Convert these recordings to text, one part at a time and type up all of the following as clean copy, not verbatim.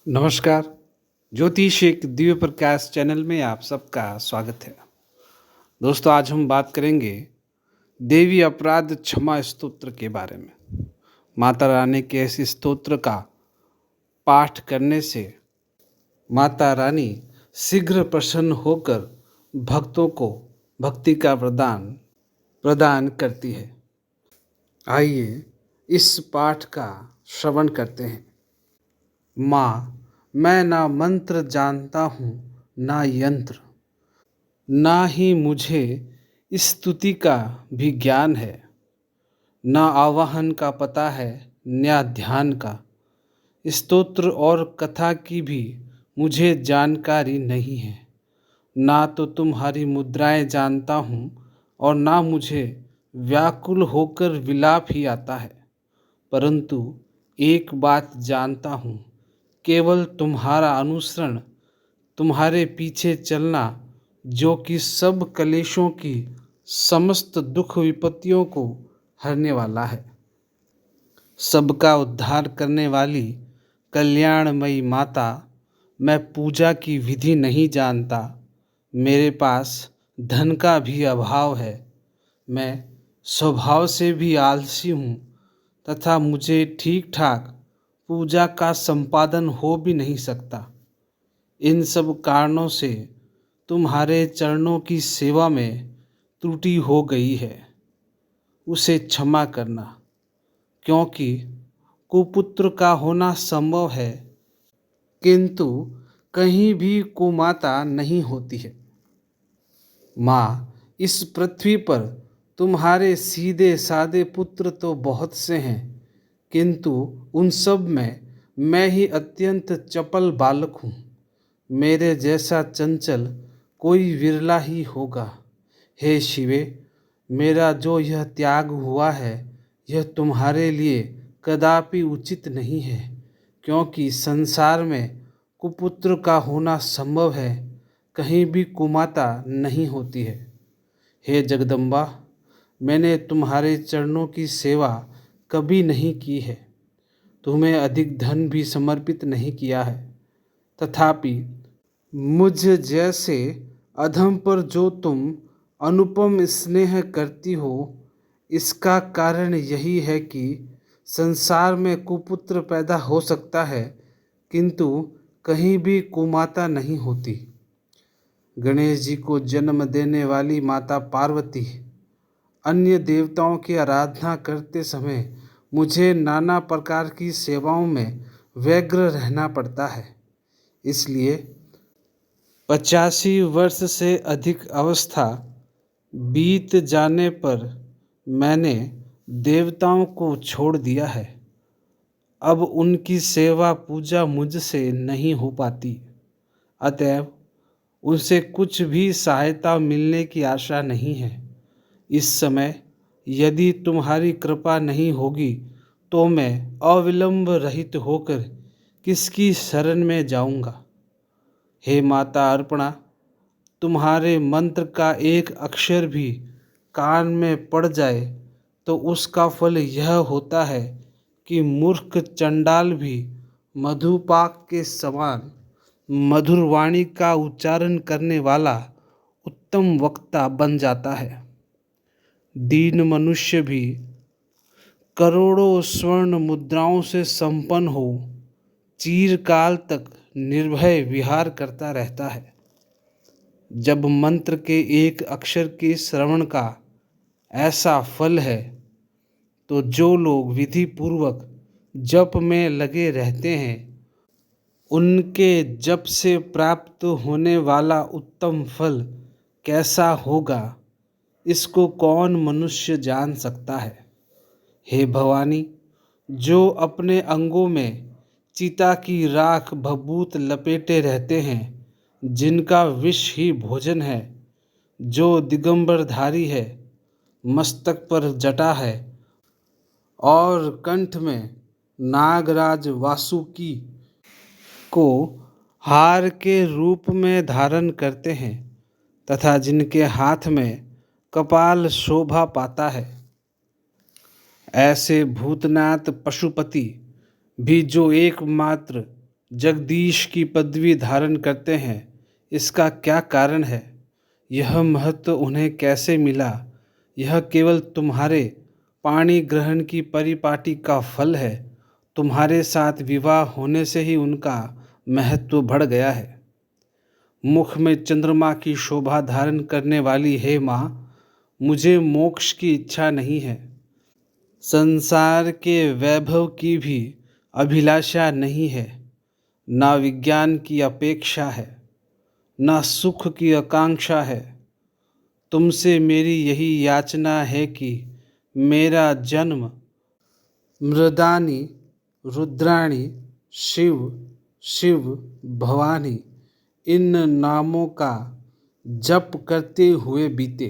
नमस्कार। ज्योतिष एक दिव्य प्रकाश चैनल में आप सबका स्वागत है। दोस्तों, आज हम बात करेंगे देवी अपराध क्षमा स्तोत्र के बारे में। माता रानी के इस स्तोत्र का पाठ करने से माता रानी शीघ्र प्रसन्न होकर भक्तों को भक्ति का प्रदान करती है। आइए इस पाठ का श्रवण करते हैं। माँ, मैं ना मंत्र जानता हूँ ना यंत्र, ना ही मुझे स्तुति का भी ज्ञान है, ना आवाहन का पता है ना ध्यान का। स्तोत्र और कथा की भी मुझे जानकारी नहीं है। ना तो तुम्हारी मुद्राएं जानता हूँ और ना मुझे व्याकुल होकर विलाप ही आता है। परंतु एक बात जानता हूँ, केवल तुम्हारा अनुसरण, तुम्हारे पीछे चलना, जो कि सब कलेशों की समस्त दुख विपत्तियों को हरने वाला है। सबका उद्धार करने वाली कल्याणमयी माता, मैं पूजा की विधि नहीं जानता। मेरे पास धन का भी अभाव है। मैं स्वभाव से भी आलसी हूँ तथा मुझे ठीक ठाक पूजा का संपादन हो भी नहीं सकता। इन सब कारणों से तुम्हारे चरणों की सेवा में त्रुटि हो गई है। उसे क्षमा करना, क्योंकि कुपुत्र का होना संभव है, किंतु कहीं भी कुमाता नहीं होती है। माँ, इस पृथ्वी पर तुम्हारे सीधे साधे पुत्र तो बहुत से हैं, किंतु उन सब में मैं ही अत्यंत चपल बालक हूँ। मेरे जैसा चंचल कोई विरला ही होगा। हे शिवे, मेरा जो यह त्याग हुआ है, यह तुम्हारे लिए कदापि उचित नहीं है, क्योंकि संसार में कुपुत्र का होना संभव है, कहीं भी कुमाता नहीं होती है। हे जगदम्बा, मैंने तुम्हारे चरणों की सेवा कभी नहीं की है, तुम्हें अधिक धन भी समर्पित नहीं किया है, तथापि मुझ जैसे अधम पर जो तुम अनुपम स्नेह करती हो, इसका कारण यही है कि संसार में कुपुत्र पैदा हो सकता है, किंतु कहीं भी कुमाता नहीं होती। गणेश जी को जन्म देने वाली माता पार्वती, अन्य देवताओं की आराधना करते समय मुझे नाना प्रकार की सेवाओं में व्यग्र रहना पड़ता है। इसलिए 85 वर्ष से अधिक अवस्था बीत जाने पर मैंने देवताओं को छोड़ दिया है। अब उनकी सेवा पूजा मुझसे नहीं हो पाती, अतएव उनसे कुछ भी सहायता मिलने की आशा नहीं है। इस समय यदि तुम्हारी कृपा नहीं होगी तो मैं अविलंब रहित होकर किसकी शरण में जाऊंगा। हे माता अर्पणा, तुम्हारे मंत्र का एक अक्षर भी कान में पड़ जाए तो उसका फल यह होता है कि मूर्ख चंडाल भी मधुपाक के समान मधुर वाणी का उच्चारण करने वाला उत्तम वक्ता बन जाता है। दीन मनुष्य भी करोड़ों स्वर्ण मुद्राओं से संपन्न हो चिरकाल तक निर्भय विहार करता रहता है। जब मंत्र के एक अक्षर के श्रवण का ऐसा फल है, तो जो लोग विधि पूर्वक जप में लगे रहते हैं, उनके जप से प्राप्त होने वाला उत्तम फल कैसा होगा, इसको कौन मनुष्य जान सकता है। हे भवानी, जो अपने अंगों में चिता की राख भभूत लपेटे रहते हैं, जिनका विष ही भोजन है, जो दिगंबरधारी है, मस्तक पर जटा है और कंठ में नागराज वासुकी को हार के रूप में धारण करते हैं तथा जिनके हाथ में कपाल शोभा पाता है, ऐसे भूतनाथ पशुपति भी जो एकमात्र जगदीश की पदवी धारण करते हैं, इसका क्या कारण है? यह महत्व उन्हें कैसे मिला? यह केवल तुम्हारे पाणी ग्रहण की परिपाटी का फल है। तुम्हारे साथ विवाह होने से ही उनका महत्व बढ़ गया है। मुख में चंद्रमा की शोभा धारण करने वाली हे माँ, मुझे मोक्ष की इच्छा नहीं है। संसार के वैभव की भी अभिलाषा नहीं है। ना विज्ञान की अपेक्षा है, ना सुख की आकांक्षा है। तुमसे मेरी यही याचना है कि मेरा जन्म मृदानी रुद्राणी शिव शिव भवानी इन नामों का जप करते हुए बीते।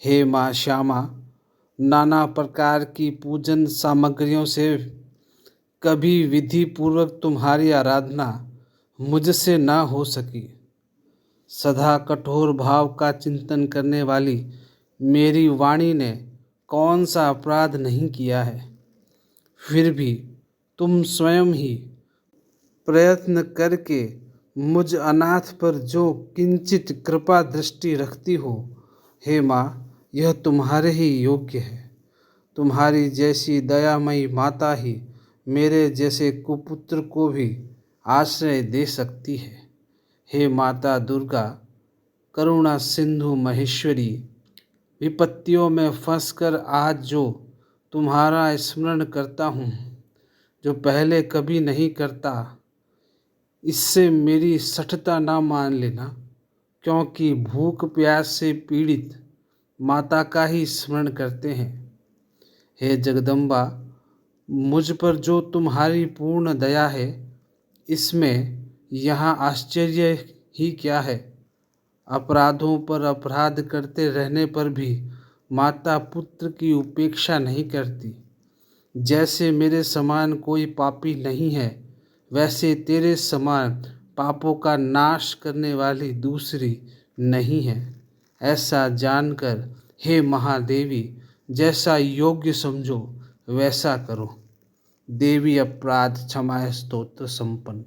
हे माँ श्यामा, नाना प्रकार की पूजन सामग्रियों से कभी विधि पूर्वक तुम्हारी आराधना मुझसे न हो सकी। सदा कठोर भाव का चिंतन करने वाली मेरी वाणी ने कौन सा अपराध नहीं किया है। फिर भी तुम स्वयं ही प्रयत्न करके मुझ अनाथ पर जो किंचित कृपा दृष्टि रखती हो, हे माँ, यह तुम्हारे ही योग्य है। तुम्हारी जैसी दयामयी माता ही मेरे जैसे कुपुत्र को भी आश्रय दे सकती है। हे माता दुर्गा, करुणा सिंधु महेश्वरी, विपत्तियों में फंसकर आज जो तुम्हारा स्मरण करता हूँ, जो पहले कभी नहीं करता, इससे मेरी सठता ना मान लेना, क्योंकि भूख प्यास से पीड़ित माता का ही स्मरण करते हैं। हे जगदम्बा, मुझ पर जो तुम्हारी पूर्ण दया है, इसमें यहाँ आश्चर्य ही क्या है। अपराधों पर अपराध करते रहने पर भी माता पुत्र की उपेक्षा नहीं करती। जैसे मेरे समान कोई पापी नहीं है, वैसे तेरे समान पापों का नाश करने वाली दूसरी नहीं है। ऐसा जानकर हे महादेवी, जैसा योग्य समझो वैसा करो। देवी अपराध क्षमा स्तोत्र संपन्न।